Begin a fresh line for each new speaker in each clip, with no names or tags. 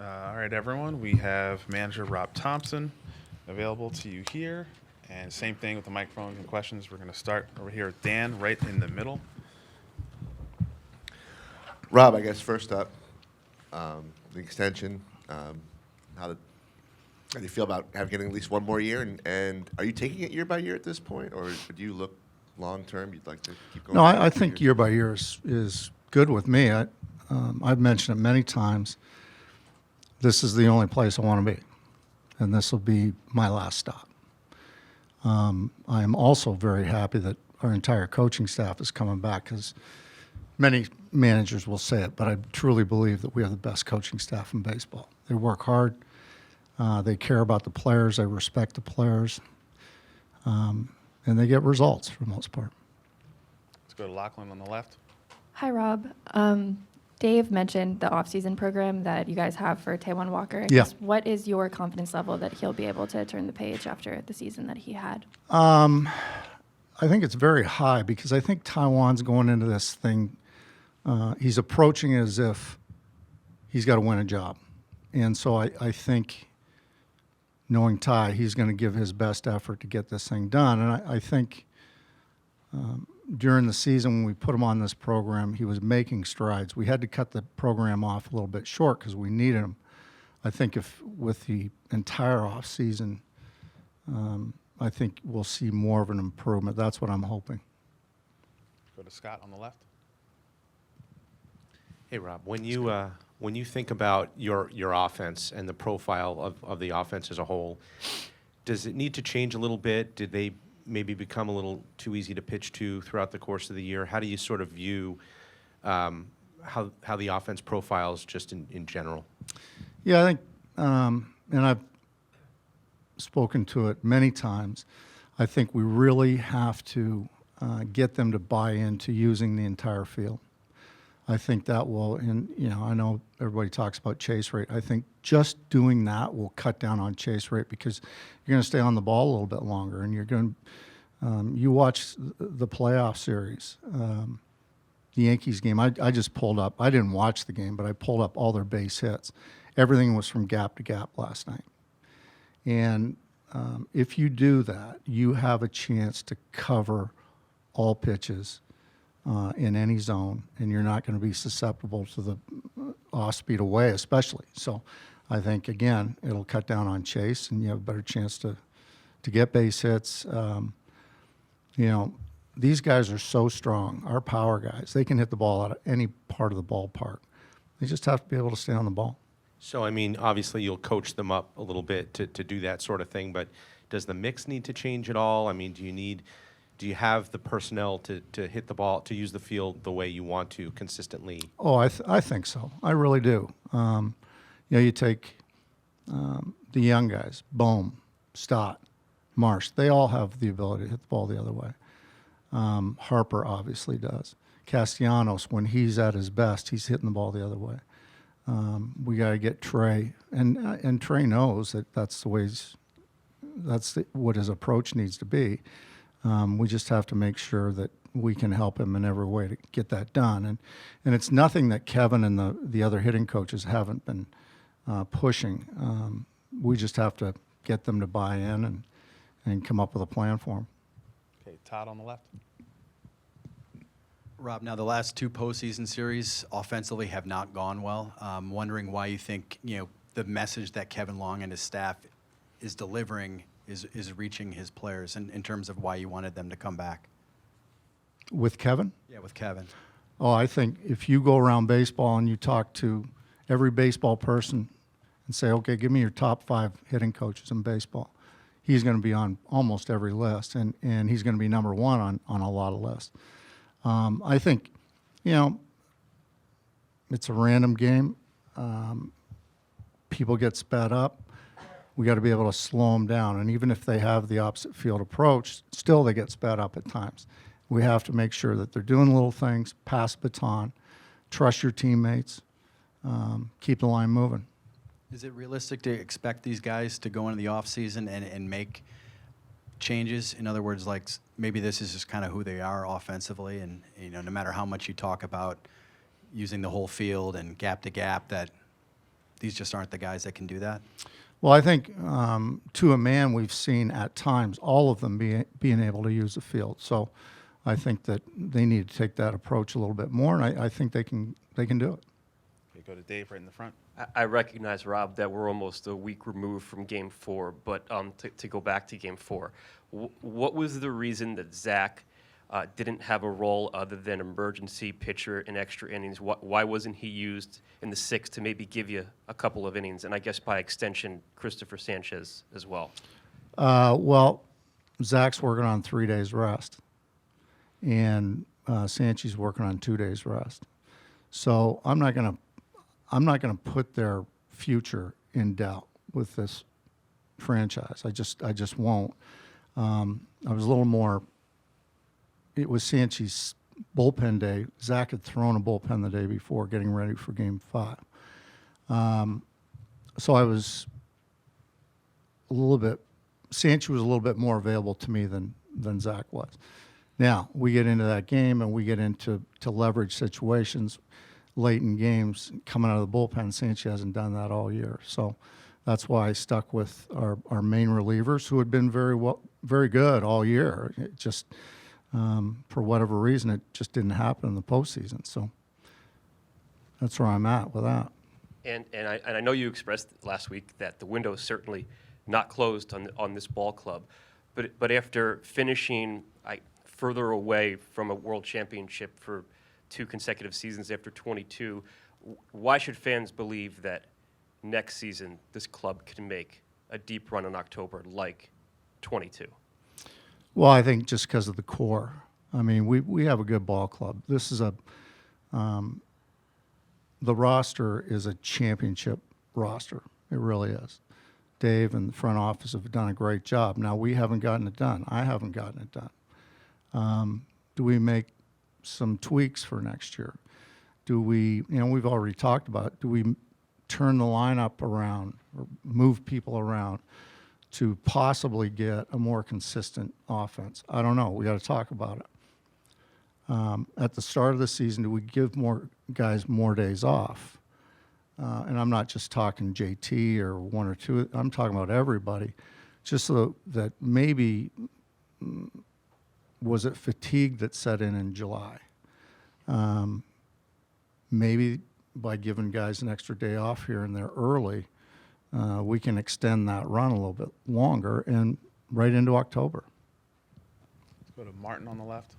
All right, everyone. We have manager Rob Thompson available to you here. And same thing with the microphone and questions. We're going to start over here with Dan right in the middle.
Rob, I guess first up, the extension. How do you feel about getting at least one more year? And are you taking it year by year at this point, or do you look long term? You'd like to keep going?
No, I think year by year is good with me. I've mentioned it many times. This is the only place I want to be, and this will be my last stop. I am also very happy that our entire coaching staff is coming back, because many managers will say it, but I truly believe that we have the best coaching staff in baseball. They work hard. They care about the players. They respect the players. And they get results for the most part.
Let's go to Lachlan on the left.
Hi, Rob. Dave mentioned the off-season program that you guys have for Taijuan Walker.
Yeah.
What is your confidence level that he'll be able to turn the page after the season that he had?
I think it's very high, because I think Taiwan's going into this thing. He's approaching it as if he's got to win a job. And so I think, knowing Ty, he's going to give his best effort to get this thing done. And I think during the season when we put him on this program, he was making strides. We had to cut the program off a little bit short because we needed him. I think if with the entire off season, I think we'll see more of an improvement. That's what I'm hoping.
Go to Scott on the left.
Hey, Rob, when you think about your offense and the profile of the offense as a whole, does it need to change a little bit? Did they maybe become a little too easy to pitch to throughout the course of the year? How do you sort of view how the offense profiles just in general?
Yeah, I think, and I've spoken to it many times, I think we really have to get them to buy into using the entire field. I think that will, and I know everybody talks about chase rate. I think just doing that will cut down on chase rate, because you're going to stay on the ball a little bit longer, and you're going to, you watch the playoff series, the Yankees game. I just pulled up, I didn't watch the game, but I pulled up all their base hits. Everything was from gap to gap last night. And if you do that, you have a chance to cover all pitches in any zone, and you're not going to be susceptible to the off-speed away, especially. So I think, again, it'll cut down on chase, and you have a better chance to get base hits. These guys are so strong, our power guys. They can hit the ball out of any part of the ballpark. They just have to be able to stay on the ball.
So, I mean, obviously you'll coach them up a little bit to do that sort of thing, but does the mix need to change at all? I mean, do you have the personnel to hit the ball, to use the field the way you want to consistently?
Oh, I think so. I really do. You take the young guys, Bohm, Stott, Marsh. They all have the ability to hit the ball the other way. Harper obviously does. Castellanos, when he's at his best, he's hitting the ball the other way. We got to get Trey, and Trey knows that that's the way what his approach needs to be. We just have to make sure that we can help him in every way to get that done. And it's nothing that Kevin and the other hitting coaches haven't been pushing. We just have to get them to buy in and come up with a plan for them.
Okay, Todd on the left.
Rob, now the last two postseason series offensively have not gone well. Wondering why you think the message that Kevin Long and his staff is delivering is reaching his players, in terms of why you wanted them to come back.
With Kevin?
Yeah, with Kevin.
Oh, I think if you go around baseball and you talk to every baseball person and say, okay, give me your top 5 hitting coaches in baseball, he's going to be on almost every list, and he's going to be number 1 on a lot of lists. I think, it's a random game. People get sped up. We got to be able to slow them down. And even if they have the opposite field approach, still they get sped up at times. We have to make sure that they're doing little things, pass baton, trust your teammates, keep the line moving.
Is it realistic to expect these guys to go into the offseason and make changes? In other words, like maybe this is just kind of who they are offensively, and no matter how much you talk about using the whole field and gap to gap, that these just aren't the guys that can do that?
Well, I think to a man, we've seen at times all of them being able to use the field. So I think that they need to take that approach a little bit more, and I think they can do it.
Okay, go to Dave right in the front.
I recognize, Rob, that we're almost a week removed from Game 4, but to go back to Game 4, what was the reason that Zach didn't have a role other than emergency pitcher in extra innings? Why wasn't he used in the 6th to maybe give you a couple of innings? And I guess by extension, Christopher Sanchez as well.
Well, Zach's working on 3 days rest, and Sanchez working on 2 days rest. So I'm not gonna put their future in doubt with this franchise. I just won't. I was a little more. It was Sanchez's bullpen day. Zach had thrown a bullpen the day before, getting ready for Game 5. So I was a little bit. Sanchez was a little bit more available to me than Zach was. Now we get into that game and we get into leverage situations late in games coming out of the bullpen. Sanchez hasn't done that all year, so that's why I stuck with our main relievers, who had been very good all year. It just for whatever reason, it just didn't happen in the postseason. So that's where I'm at with that.
And I know you expressed last week that the window is certainly not closed on this ball club, but after finishing further away from a world championship for 2 consecutive seasons after 22, why should fans believe that next season this club can make a deep run in October like 22?
Well, I think just because of the core. I mean, we have a good ball club. This is the roster is a championship roster. It really is. Dave and the front office have done a great job. Now, we haven't gotten it done. I haven't gotten it done. Do we make some tweaks for next year? Do we, we've already talked about it. Do we turn the lineup around or move people around to possibly get a more consistent offense? I don't know. We got to talk about it. At the start of the season, do we give more guys more days off? And I'm not just talking JT or 1 or 2. I'm talking about everybody. Just so that maybe, was it fatigue that set in July? Maybe by giving guys an extra day off here and there early, we can extend that run a little bit longer and right into October.
Let's go to Martin on the left.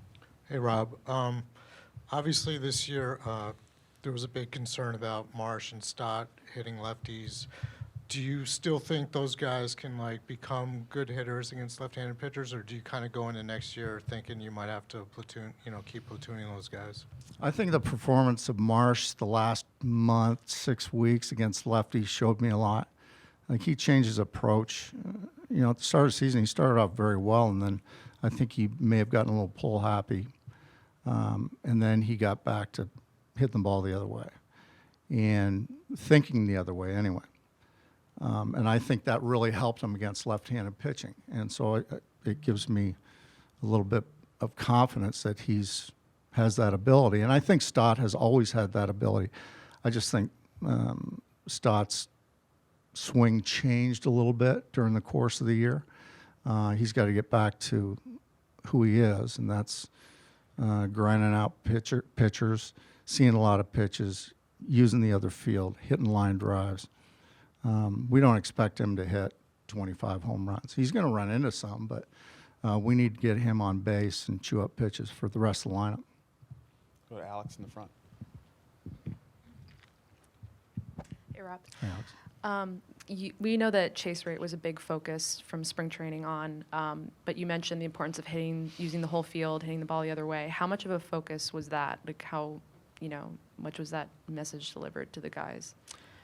Hey, Rob. Obviously, this year there was a big concern about Marsh and Stott hitting lefties. Do you still think those guys can become good hitters against left-handed pitchers, or do you kind of go into next year thinking you might have to keep platooning those guys?
I think the performance of Marsh the last month, 6 weeks against lefties showed me a lot. He changed his approach. At the start of the season, he started off very well, and then I think he may have gotten a little pull happy. And then he got back to hitting the ball the other way and thinking the other way anyway. And I think that really helped him against left-handed pitching. And so it gives me a little bit of confidence that has that ability. And I think Stott has always had that ability. I just think Stott's swing changed a little bit during the course of the year. He's got to get back to who he is, and that's grinding out pitchers, seeing a lot of pitches, using the other field, hitting line drives. We don't expect him to hit 25 home runs. He's going to run into some, but we need to get him on base and chew up pitches for the rest of the lineup.
Go to Alex in the front.
Hey, Rob.
Hey, Alex.
We know that chase rate was a big focus from spring training on, but you mentioned the importance of using the whole field, hitting the ball the other way. How much of a focus was that? How much was that message delivered to the guys?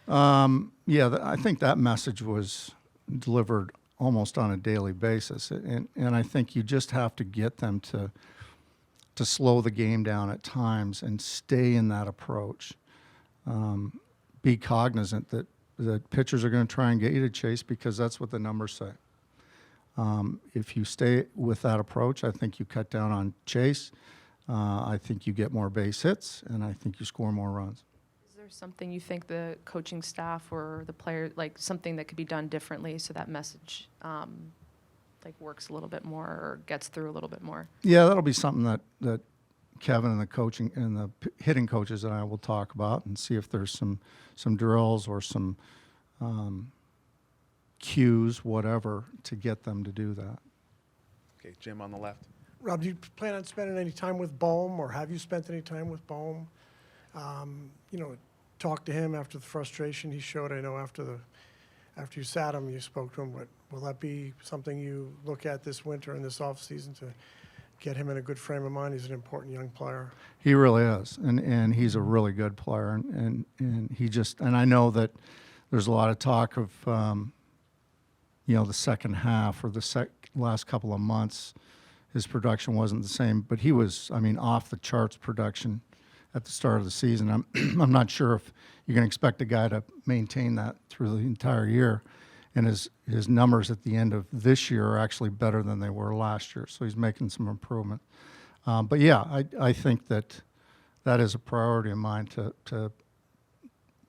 I think that message was delivered almost on a daily basis, and I think you just have to get them to slow the game down at times and stay in that approach. Be cognizant that pitchers are going to try and get you to chase because that's what the numbers say. If you stay with that approach, I think you cut down on chase. I think you get more base hits, and I think you score more runs.
Is there something you think the coaching staff or the player, like something that could be done differently so that message like works a little bit more or gets through a little bit more?
Yeah, that'll be something that Kevin and the coaching and the hitting coaches and I will talk about and see if there's some drills or some cues, whatever, to get them to do that.
Okay, Jim on the left.
Rob, do you plan on spending any time with Bohm, or have you spent any time with Bohm? Talk to him after the frustration he showed. I know after you sat him, you spoke to him, but will that be something you look at this winter and this offseason to get him in a good frame of mind? He's an important young player.
He really is, and he's a really good player, and he just, and I know that there's a lot of talk of the second half or the last couple of months, his production wasn't the same, but he was, off the charts production at the start of the season. I'm not sure if you can expect a guy to maintain that through the entire year, and his numbers at the end of this year are actually better than they were last year, so he's making some improvement. But yeah, I think that is a priority of mine to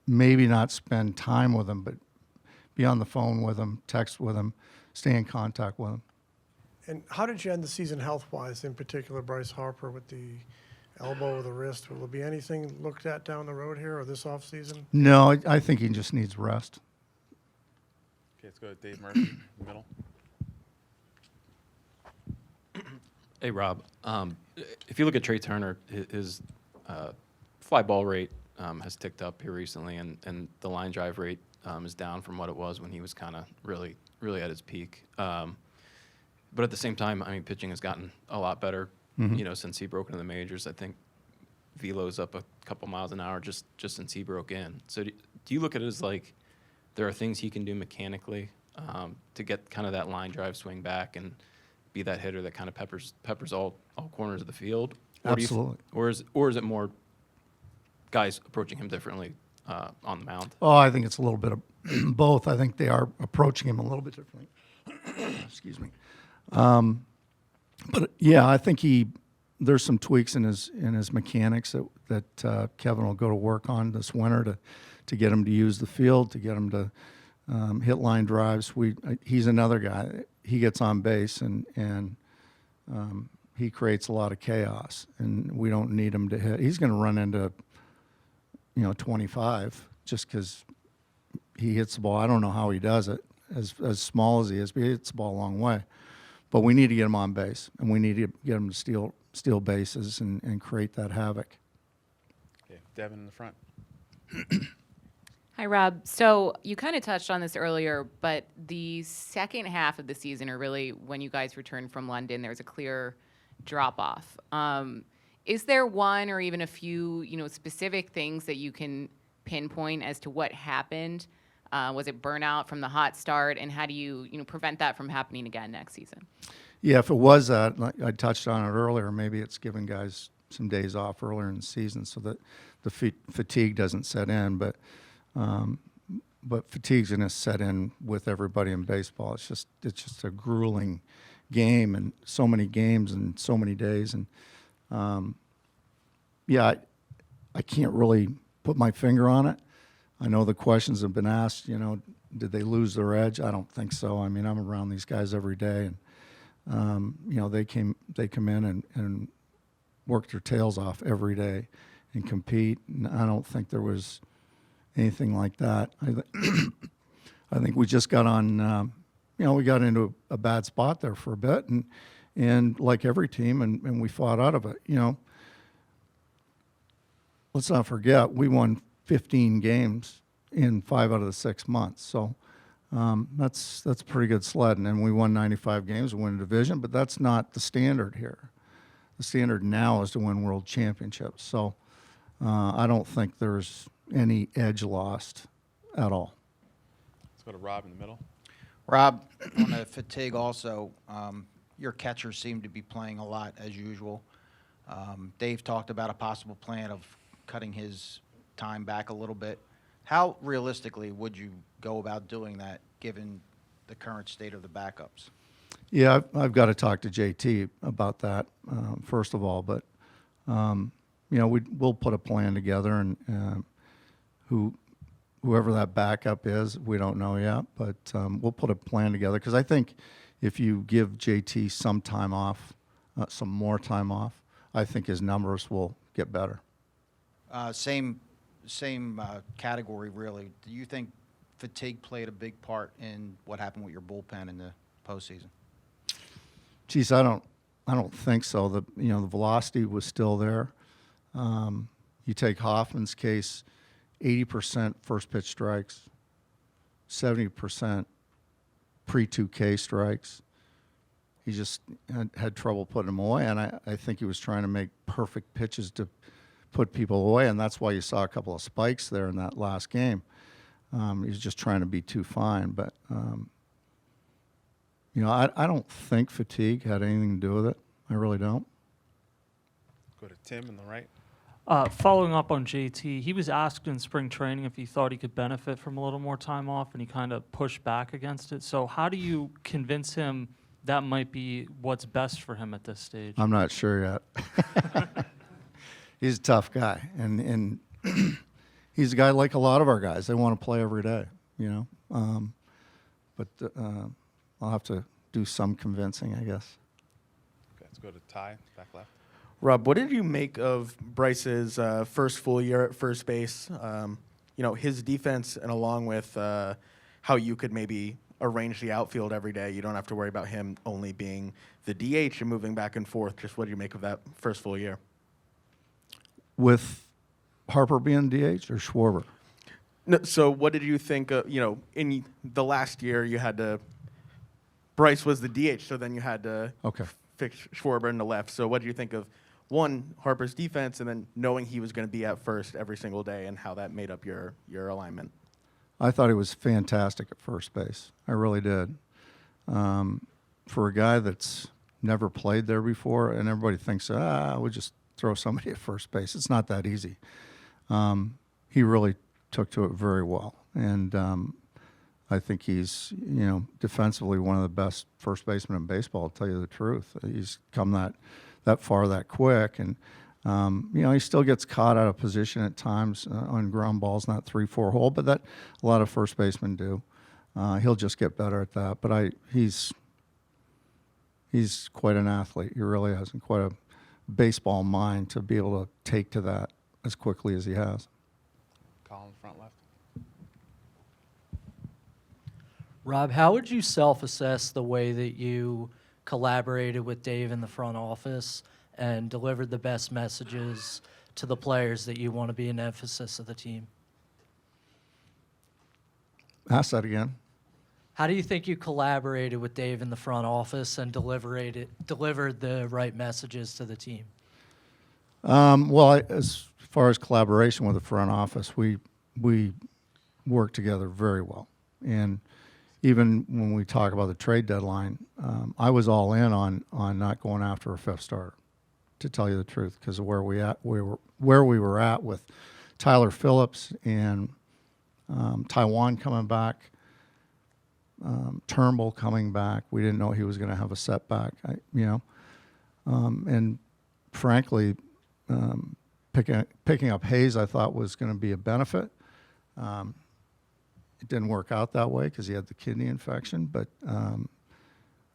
maybe not spend time with him, but be on the phone with him, text with him, stay in contact with him.
And how did you end the season health-wise, in particular Bryce Harper with the elbow or the wrist? Will there be anything looked at down the road here or this offseason?
No, I think he just needs rest.
Okay, let's go to Dave Murphy in the middle.
Hey, Rob. If you look at Trey Turner, his fly ball rate has ticked up here recently, and the line drive rate is down from what it was when he was kind of really at his peak. But at the same time, pitching has gotten a lot better, since he broke into the majors. I think velo's up a couple miles an hour just since he broke in. So do you look at it as like there are things he can do mechanically to get kind of that line drive swing back and be that hitter that kind of peppers all corners of the field? Or
Absolutely.
Or is it more guys approaching him differently on the mound?
Oh, I think it's a little bit of both. I think they are approaching him a little bit differently. Excuse me. But yeah, I think there's some tweaks in his mechanics that Kevin will go to work on this winter to get him to use the field, to get him to hit line drives. He's another guy. He gets on base and he creates a lot of chaos, and we don't need him to hit. He's going to run into 25 just because he hits the ball. I don't know how he does it, as small as he is, but he hits the ball a long way. But we need to get him on base, and we need to get him to steal bases and create that havoc.
Okay, Devin in the front.
Hi, Rob. So you kind of touched on this earlier, but the second half of the season, or really when you guys returned from London, there was a clear drop-off. Is there one or even a few, specific things that you can pinpoint as to what happened? Was it burnout from the hot start, and how do you, prevent that from happening again next season?
Yeah, if it was that, like I touched on it earlier, maybe it's giving guys some days off earlier in the season so that the fatigue doesn't set in. But fatigue's going to set in with everybody in baseball. It's just a grueling game, and so many games and so many days. And I can't really put my finger on it. I know the questions have been asked, did they lose their edge? I don't think so. I'm around these guys every day, and they come in and work their tails off every day and compete. And I don't think there was anything like that. I think we just got on, we got into a bad spot there for a bit, and like every team, and we fought out of it. Let's not forget, we won 15 games in 5 out of the 6 months. So that's a pretty good sled. And then we won 95 games, we win a division, but that's not the standard here. The standard now is to win world championships. So I don't think there's any edge lost at all.
Let's go to Rob in the middle.
Rob, on the fatigue also, your catchers seem to be playing a lot as usual. Dave talked about a possible plan of cutting his time back a little bit. How realistically would you go about doing that given the current state of the backups?
Yeah, I've got to talk to JT about that, first of all. But, we'll put a plan together, and whoever that backup is, we don't know yet, but we'll put a plan together because I think if you give JT some time off, some more time off, I think his numbers will get better.
Same category, really. Do you think fatigue played a big part in what happened with your bullpen in the postseason?
Geez, I don't think so. The velocity was still there. You take Hoffman's case, 80% first pitch strikes, 70% pre-2K strikes. He just had trouble putting them away, and I think he was trying to make perfect pitches to put people away, and that's why you saw a couple of spikes there in that last game. He was just trying to be too fine, but I don't think fatigue had anything to do with it. I really don't.
Go to Tim on the right.
Following up on JT, he was asked in spring training if he thought he could benefit from a little more time off, and he kind of pushed back against it. So how do you convince him that might be what's best for him at this stage?
I'm not sure yet. He's a tough guy, and he's a guy like a lot of our guys. They want to play every day, but I'll have to do some convincing, I guess.
Okay, let's go to Ty, back left.
Rob, what did you make of Bryce's first full year at first base? His defense, and along with how you could maybe arrange the outfield every day. You don't have to worry about him only being the DH and moving back and forth. Just what do you make of that first full year?
With Harper being DH or Schwarber?
No, so what did you think in the last year you had to – Bryce was the DH, so then you had to fix Schwarber in the left. So what do you think of, one, Harper's defense, and then knowing he was going to be at first every single day and how that made up your alignment?
I thought he was fantastic at first base. I really did. For a guy that's never played there before, and everybody thinks, we'll just throw somebody at first base. It's not that easy. He really took to it very well. And I think he's, defensively one of the best first basemen in baseball, to tell you the truth. He's come that far that quick. And, he still gets caught out of position at times on ground balls, not 3-4 hole, but that a lot of first basemen do. He'll just get better at that. But he's quite an athlete. He really has, and quite a baseball mind to be able to take to that as quickly as he has.
Colin, front left.
Rob, how would you self-assess the way that you collaborated with Dave in the front office and delivered the best messages to the players that you want to be an emphasis of the team?
Ask that again.
How do you think you collaborated with Dave in the front office and delivered the right messages to the team?
As far as collaboration with the front office, we work together very well. And even when we talk about the trade deadline, I was all in on not going after a fifth starter, to tell you the truth, because of where we were at with Tyler Phillips and Taiwan coming back, Turnbull coming back. We didn't know he was going to have a setback, and frankly, picking up Hayes I thought was going to be a benefit. It didn't work out that way because he had the kidney infection, but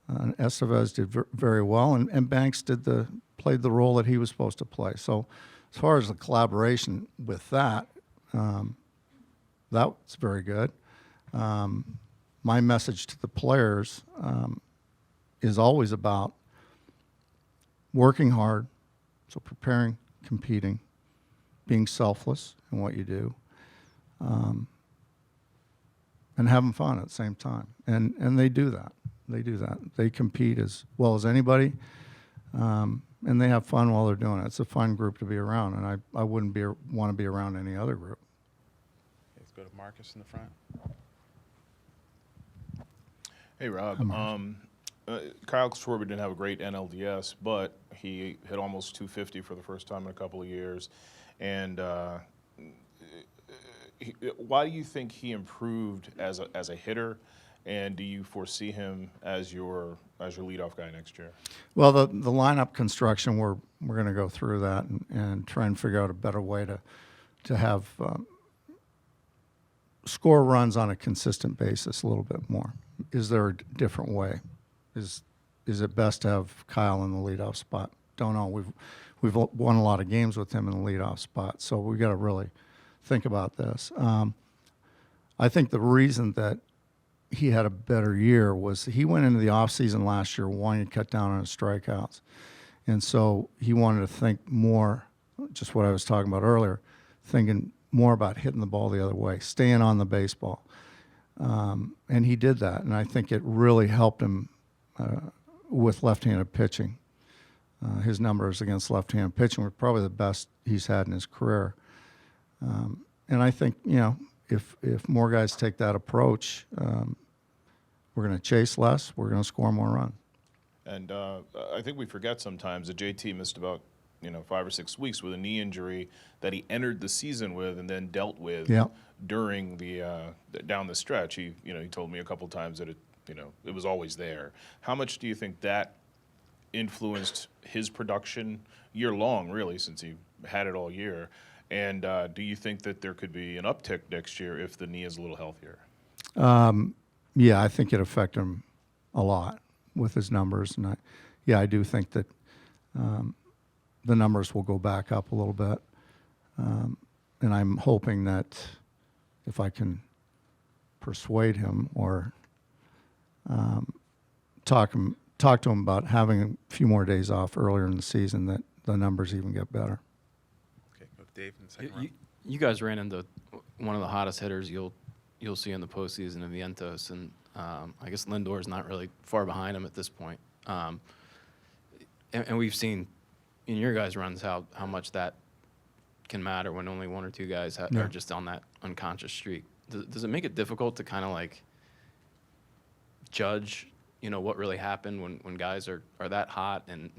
Estevez did very well, and Banks played the role that he was supposed to play. So as far as the collaboration with that's very good. My message to the players is always about working hard, so preparing, competing, being selfless in what you do, and having fun at the same time. And they do that. They compete as well as anybody, and they have fun while they're doing it. It's a fun group to be around, and I wouldn't want to be around any other group.
Let's go to Marcus in the front.
Hey, Rob. Kyle Schwarber didn't have a great NLDS, but he hit almost 250 for the first time in a couple of years. And why do you think he improved as a hitter? And do you foresee him as your leadoff guy next year?
Well, the lineup construction, we're going to go through that and try and figure out a better way to have score runs on a consistent basis a little bit more. Is there a different way? Is it best to have Kyle in the leadoff spot? Don't know. We've won a lot of games with him in the leadoff spot, so we got to really think about this. I think the reason that he had a better year was he went into the offseason last year wanting to cut down on his strikeouts. And so he wanted to think more, just what I was talking about earlier, thinking more about hitting the ball the other way, staying on the baseball. And he did that, and I think it really helped him with left-handed pitching. His numbers against left-handed pitching were probably the best he's had in his career. And I think, if more guys take that approach, we're going to chase less, we're going to score more runs.
And I think we forget sometimes that JT missed about 5 or 6 weeks with a knee injury that he entered the season with and then dealt with during the down the stretch. He told me a couple times that it was always there. How much do you think that influenced his production year long, really, since he had it all year? And do you think that there could be an uptick next year if the knee is a little healthier?
Yeah, I think it affected him a lot with his numbers, and I do think that the numbers will go back up a little bit, and I'm hoping that if I can persuade him or talk to him about having a few more days off earlier in the season, that the numbers even get better.
Okay, go with Dave in the second round.
You guys ran into one of the hottest hitters you'll see in the postseason in Vientos, and I guess Lindor's not really far behind him at this point. And we've seen in your guys' runs how much that can matter when only one or two guys are just on that unconscious streak. Does it make it difficult to kind of like judge, what really happened when guys are that hot, and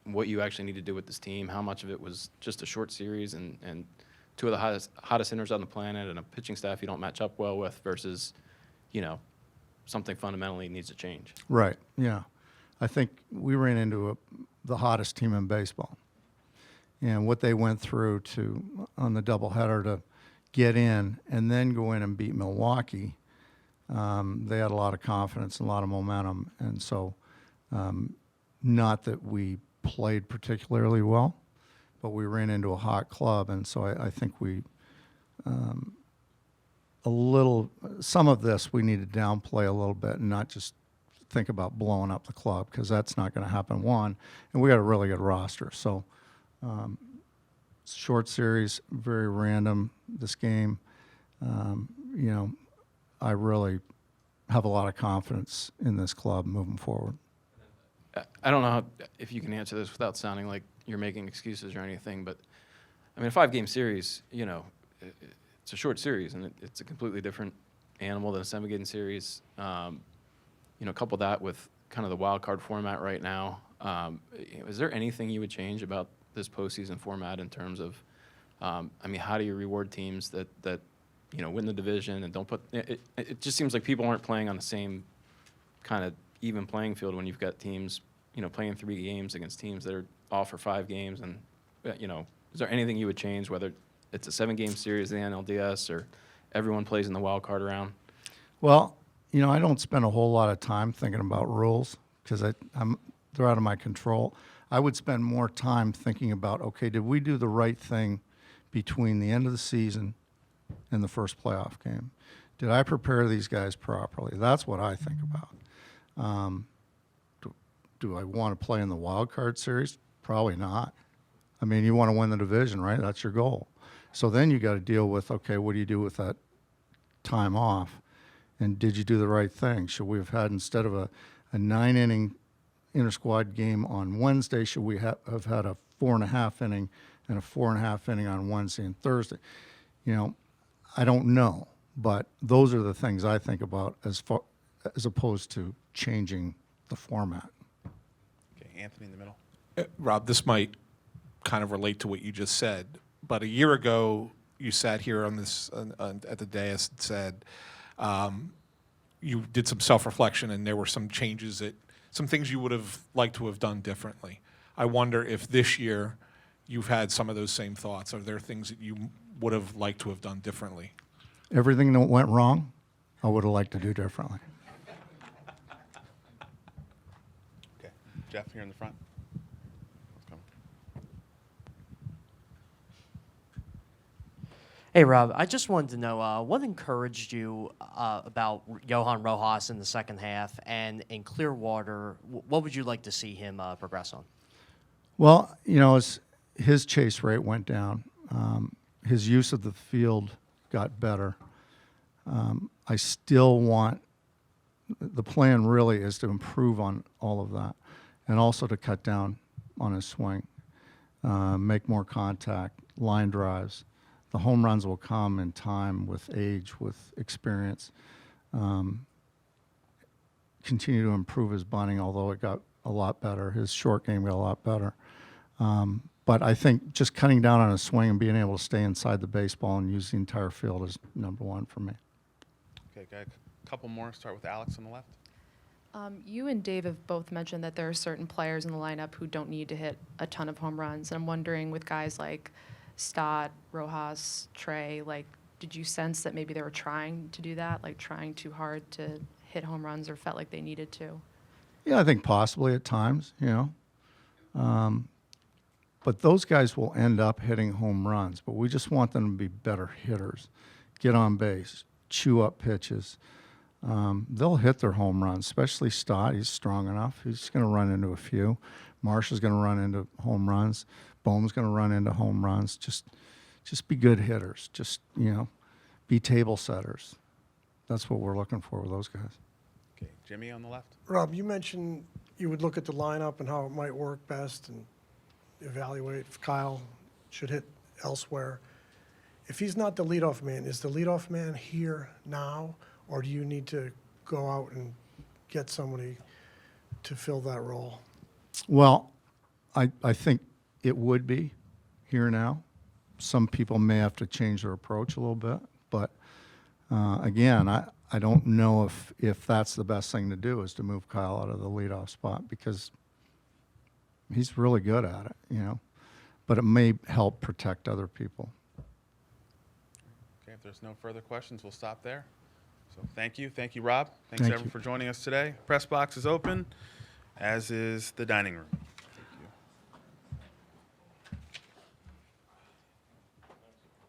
what you actually need to do with this team? How much of it was just a short series and two of the hottest hitters on the planet and a pitching staff you don't match up well with versus, something fundamentally needs to change?
Right, yeah. I think we ran into the hottest team in baseball. And what they went through on the doubleheader to get in and then go in and beat Milwaukee, they had a lot of confidence and a lot of momentum. And so not that we played particularly well, but we ran into a hot club. And so I think we some of this we need to downplay a little bit and not just think about blowing up the club, because that's not going to happen, one. And we got a really good roster. So short series, very random, this game. I really have a lot of confidence in this club moving forward.
I don't know if you can answer this without sounding like you're making excuses or anything, but I mean, a 5-game series, it's a short series, and it's a completely different animal than a 7-game series. Couple that with kind of the wild card format right now. Is there anything you would change about this postseason format in terms of, how do you reward teams that win the division and don't put it? It just seems like people aren't playing on the same kind of even playing field when you've got teams, playing 3 games against teams that are off for 5 games. And, is there anything you would change, whether it's a 7-game series in the NLDS or everyone plays in the wild card round?
Well, I don't spend a whole lot of time thinking about rules because they're out of my control. I would spend more time thinking about, okay, did we do the right thing between the end of the season and the first playoff game? Did I prepare these guys properly? That's what I think about. Do I want to play in the wild card series? Probably not. I mean, you want to win the division, right? That's your goal. So then you got to deal with, okay, what do you do with that time off? And did you do the right thing? Should we have had, instead of a 9-inning inter-squad game on Wednesday, should we have had a 4.5 inning and a 4.5 inning on Wednesday and Thursday? I don't know, but those are the things I think about as opposed to changing the format.
Okay, Anthony in the middle.
Rob, this might kind of relate to what you just said, but a year ago you sat here on this at the dais and said you did some self-reflection and there were some changes some things you would have liked to have done differently. I wonder if this year you've had some of those same thoughts. Are there things that you would have liked to have done differently?
Everything that went wrong, I would have liked to do differently.
Okay, Jeff, here in the front. Come.
Hey, Rob, I just wanted to know what encouraged you about Johan Rojas in the second half, and in Clearwater, what would you like to see him progress on?
Well, you know, his chase rate went down. His use of the field got better. I still want, the plan really is to improve on all of that and also to cut down on his swing, make more contact, line drives. The home runs will come in time with age, with experience. Continue to improve his bunting, although it got a lot better. His short game got a lot better. But I think just cutting down on his swing and being able to stay inside the baseball and use the entire field is number one for me.
Okay, got a couple more. Start with Alex on the left.
You and Dave have both mentioned that there are certain players in the lineup who don't need to hit a ton of home runs. And I'm wondering, with guys like Stott, Rojas, Trey, like, did you sense that maybe they were trying to do that, like trying too hard to hit home runs, or felt like they needed to?
Yeah, I think possibly at times, you know. But those guys will end up hitting home runs. But we just want them to be better hitters, get on base, chew up pitches. They'll hit their home runs, especially Stott. He's strong enough. He's going to run into a few. Marsh is going to run into home runs. Bohm's going to run into home runs. Just be good hitters. Just, you know, be table setters. That's what we're looking for with those guys.
Okay, Jimmy on the left.
Rob, you mentioned you would look at the lineup and how it might work best and evaluate if Kyle should hit elsewhere. If he's not the leadoff man, is the leadoff man here now, or do you need to go out and get somebody to fill that role?
Well, I think it would be here now. Some people may have to change their approach a little bit, but again, I don't know if that's the best thing to do, is to move Kyle out of the leadoff spot, because he's really good at it, you know. But it may help protect other people.
Okay, if there's no further questions, we'll stop there. So thank you. Thank you, Rob. Thanks,
Thank
everyone,
you.
for joining us today. Press box is open, as is the dining room.